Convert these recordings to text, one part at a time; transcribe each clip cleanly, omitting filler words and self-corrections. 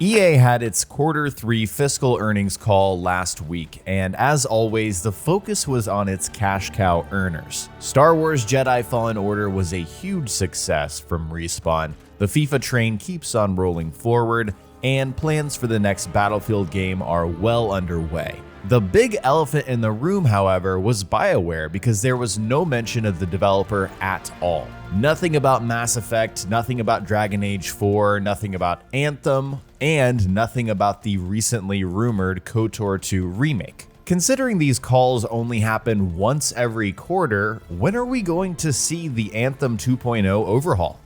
EA had its Q3 fiscal earnings call last week, and as always, the focus was on its cash cow earners. Star Wars Jedi Fallen Order was a huge success from Respawn. The FIFA train keeps on rolling forward, and plans for the next Battlefield game are well underway. The big elephant in the room, however, was Bioware, because there was no mention of the developer at all. Nothing about Mass Effect, nothing about Dragon Age 4, nothing about Anthem, and nothing about the recently rumored KOTOR 2 remake. Considering these calls only happen once every quarter, when are we going to see the Anthem 2.0 overhaul?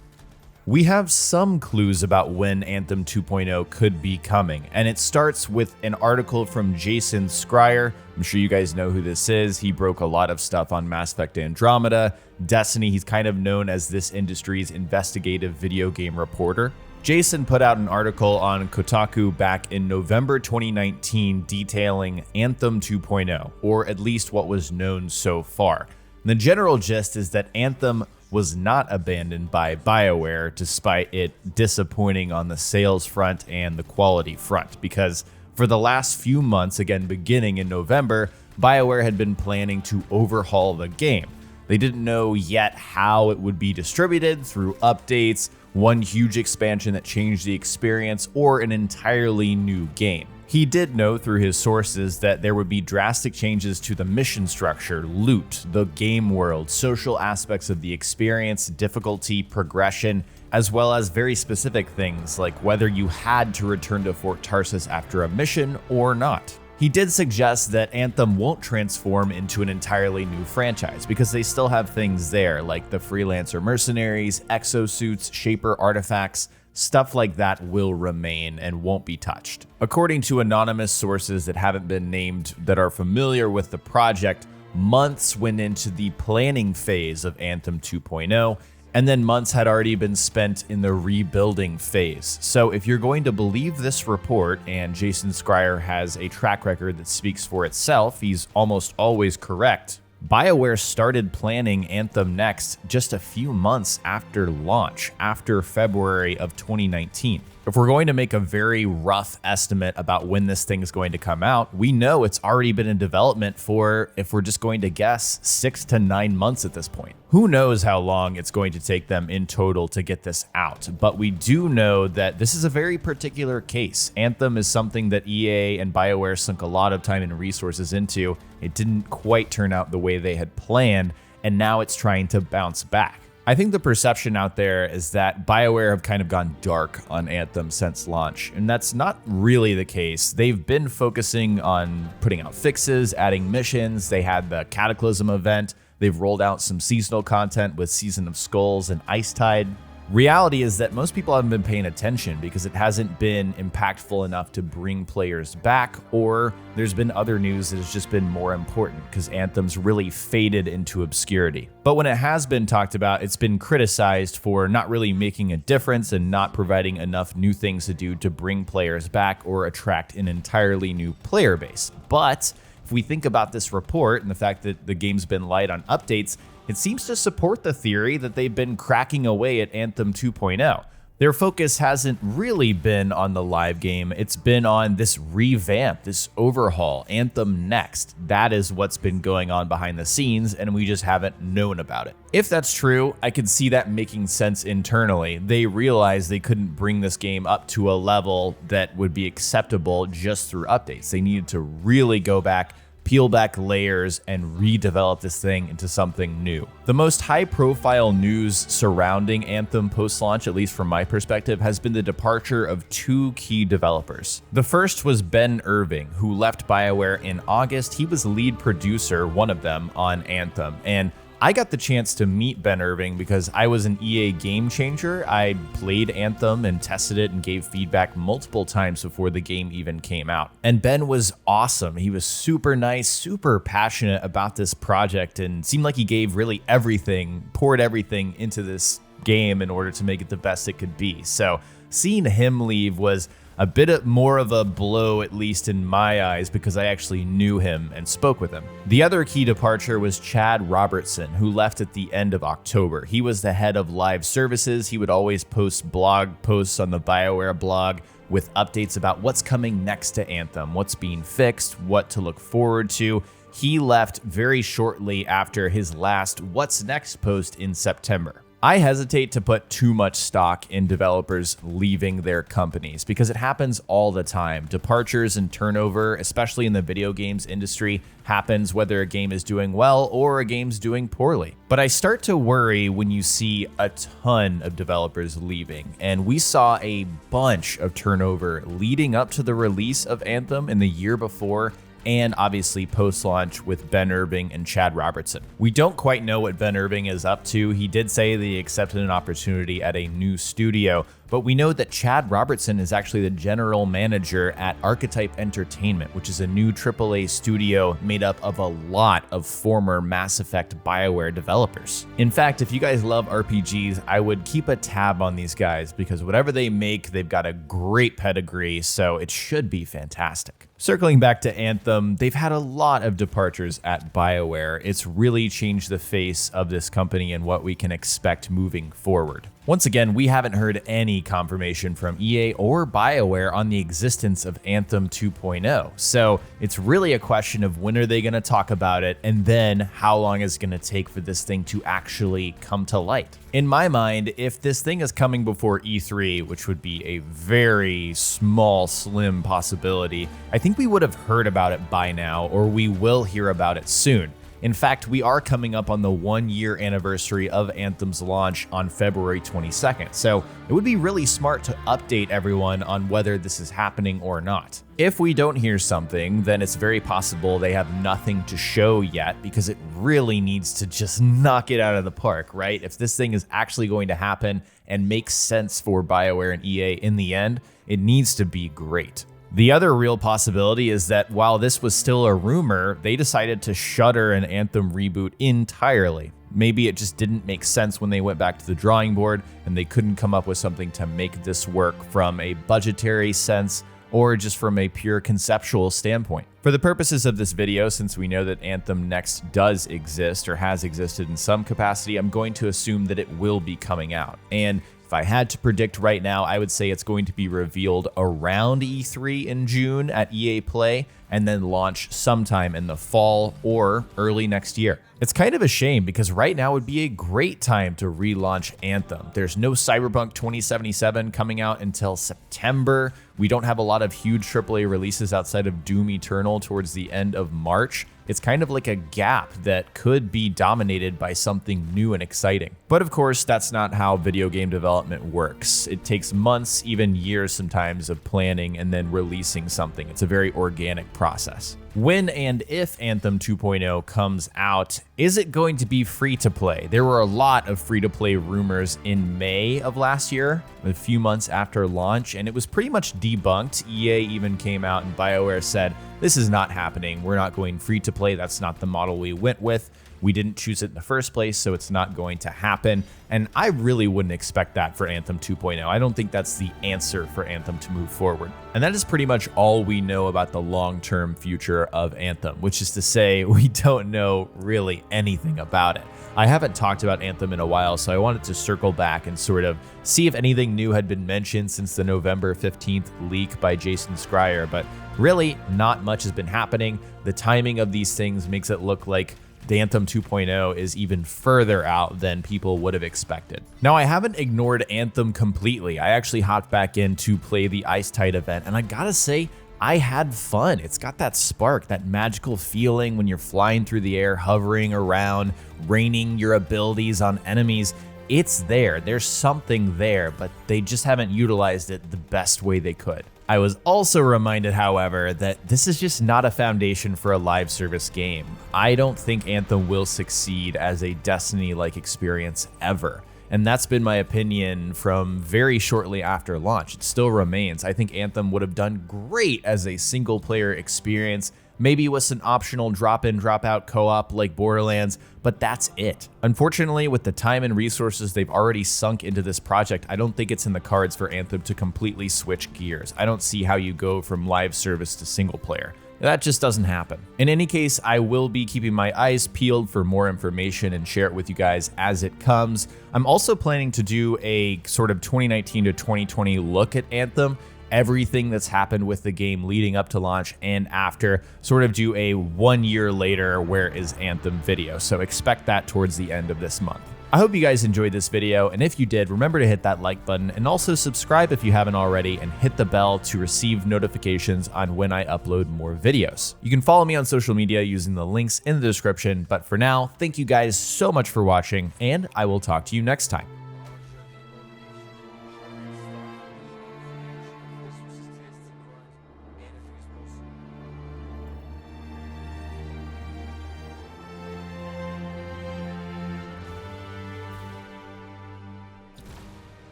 We have some clues about when Anthem 2.0 could be coming, and it starts with an article from Jason Schreier. I'm sure you guys know who this is. He broke a lot of stuff on Mass Effect Andromeda, Destiny. He's kind of known as this industry's investigative video game reporter. Jason put out an article on Kotaku back in November 2019 detailing Anthem 2.0, or at least what was known so far. And the general gist is that Anthem was not abandoned by Bioware, despite it disappointing on the sales front and the quality front, because for the last few months, again beginning in November, Bioware had been planning to overhaul the game. They didn't know yet how it would be distributed, through updates, one huge expansion that changed the experience, or an entirely new game. He did know through his sources that there would be drastic changes to the mission structure, loot, the game world, social aspects of the experience, difficulty, progression, as well as very specific things like whether you had to return to Fort Tarsis after a mission or not. He did suggest that Anthem won't transform into an entirely new franchise because they still have things there like the freelancer mercenaries, exosuits, shaper artifacts. Stuff like that will remain and won't be touched. According to anonymous sources that haven't been named that are familiar with the project, months went into the planning phase of Anthem 2.0, and then months had already been spent in the rebuilding phase. So if you're going to believe this report, and Jason Schreier has a track record that speaks for itself, he's almost always correct, Bioware started planning Anthem Next just a few months after launch, after February of 2019. If we're going to make a very rough estimate about when this thing is going to come out, we know it's already been in development for, if we're just going to guess, 6 to 9 months at this point. Who knows how long it's going to take them in total to get this out, but we do know that this is a very particular case. Anthem is something that EA and Bioware sunk a lot of time and resources into. It didn't quite turn out the way they had planned, and now it's trying to bounce back. I think the perception out there is that Bioware have kind of gone dark on Anthem since launch, and that's not really the case. They've been focusing on putting out fixes, adding missions. They had the Cataclysm event. They've rolled out some seasonal content with Season of Skulls and Icetide. Reality is that most people haven't been paying attention because it hasn't been impactful enough to bring players back, or there's been other news that has just been more important because Anthem's really faded into obscurity. But when it has been talked about, it's been criticized for not really making a difference and not providing enough new things to do to bring players back or attract an entirely new player base. But if we think about this report and the fact that the game's been light on updates, it seems to support the theory that they've been cracking away at Anthem 2.0. Their focus hasn't really been on the live game, it's been on this revamp, this overhaul, Anthem Next. That is what's been going on behind the scenes, and we just haven't known about it. If that's true, I could see that making sense internally. They realized they couldn't bring this game up to a level that would be acceptable just through updates. They needed to really go back, peel back layers, and redevelop this thing into something new. The most high-profile news surrounding Anthem post-launch, at least from my perspective, has been the departure of 2 key developers. The first was Ben Irving, who left Bioware in August. He was lead producer, one of them, on Anthem, and I got the chance to meet Ben Irving because I was an EA game changer. I played Anthem and tested it and gave feedback multiple times before the game even came out. And Ben was awesome. He was super nice, super passionate about this project, and seemed like he gave really everything, poured everything into this game in order to make it the best it could be. So seeing him leave was A bit more of a blow, at least in my eyes, because I actually knew him and spoke with him. The other key departure was Chad Robertson, who left at the end of October. He was the head of live services. He would always post blog posts on the Bioware blog with updates about what's coming next to Anthem, what's being fixed, what to look forward to. He left very shortly after his last What's Next post in September. I hesitate to put too much stock in developers leaving their companies because it happens all the time. Departures and turnover, especially in the video games industry, happens whether a game is doing well or a game's doing poorly. But I start to worry when you see a ton of developers leaving, and we saw a bunch of turnover leading up to the release of Anthem in the year before, and obviously post-launch with Ben Irving and Chad Robertson. We don't quite know what Ben Irving is up to. He did say that he accepted an opportunity at a new studio, but we know that Chad Robertson is actually the general manager at Archetype Entertainment, which is a new AAA studio made up of a lot of former Mass Effect Bioware developers. In fact, if you guys love RPGs, I would keep a tab on these guys because whatever they make, they've got a great pedigree, so it should be fantastic. Circling back to Anthem, they've had a lot of departures at Bioware. It's really changed the face of this company and what we can expect moving forward. Once again, we haven't heard any confirmation from EA or Bioware on the existence of Anthem 2.0, so it's really a question of when are they going to talk about it, and then how long is it going to take for this thing to actually come to light. In my mind, if this thing is coming before E3, which would be a very small, slim possibility, I think we would have heard about it by now, or we will hear about it soon. In fact, we are coming up on the 1-year anniversary of Anthem's launch on February 22nd, so it would be really smart to update everyone on whether this is happening or not. If we don't hear something, then it's very possible they have nothing to show yet because it really needs to just knock it out of the park, right? If this thing is actually going to happen and make sense for Bioware and EA in the end, it needs to be great. The other real possibility is that while this was still a rumor, they decided to shutter an Anthem reboot entirely. Maybe it just didn't make sense when they went back to the drawing board and they couldn't come up with something to make this work from a budgetary sense or just from a pure conceptual standpoint. For the purposes of this video, since we know that Anthem Next does exist or has existed in some capacity, I'm going to assume that it will be coming out. And if I had to predict right now, I would say it's going to be revealed around E3 in June at EA Play and then launch sometime in the fall or early next year. It's kind of a shame because right now would be a great time to relaunch Anthem. There's no Cyberpunk 2077 coming out until September. We don't have a lot of huge AAA releases outside of Doom Eternal towards the end of March. It's kind of like a gap that could be dominated by something new and exciting. But of course, that's not how video game development works. It takes months, even years sometimes, of planning and then releasing something. It's a very organic process. When and if Anthem 2.0 comes out, is it going to be free to play? There were a lot of free to play rumors in May of last year, a few months after launch, and it was pretty much debunked. EA even came out and Bioware said, this is not happening. We're not going free to play. That's not the model we went with. We didn't choose it in the first place, so it's not going to happen. And I really wouldn't expect that for Anthem 2.0. I don't think that's the answer for Anthem to move forward. And that is pretty much all we know about the long-term future of Anthem, which is to say we don't know really anything about it. I haven't talked about Anthem in a while, so I wanted to circle back and sort of see if anything new had been mentioned since the November 15th leak by Jason Schreier, but really not much has been happening. The timing of these things makes it look like the Anthem 2.0 is even further out than people would have expected. Now, I haven't ignored Anthem completely. I actually hopped back in to play the Ice Tide event, and I gotta say, I had fun. It's got that spark, that magical feeling when you're flying through the air, hovering around, raining your abilities on enemies. It's there. There's something there, but they just haven't utilized it the best way they could. I was also reminded, however, that this is just not a foundation for a live service game. I don't think Anthem will succeed as a Destiny-like experience ever. And that's been my opinion from very shortly after launch. It still remains. I think Anthem would have done great as a single-player experience, maybe with some optional drop-in, drop-out co-op like Borderlands, but that's it. Unfortunately, with the time and resources they've already sunk into this project, I don't think it's in the cards for Anthem to completely switch gears. I don't see how you go from live service to single player. That just doesn't happen. In any case, I will be keeping my eyes peeled for more information and share it with you guys as it comes. I'm also planning to do a sort of 2019 to 2020 look at Anthem, everything that's happened with the game leading up to launch and after, sort of do a 1 year later where is Anthem video. So expect that towards the end of this month. I hope you guys enjoyed this video, and if you did, remember to hit that like button and also subscribe if you haven't already, and hit the bell to receive notifications on when I upload more videos. You can follow me on social media using the links in the description, but for now, thank you guys so much for watching, and I will talk to you next time.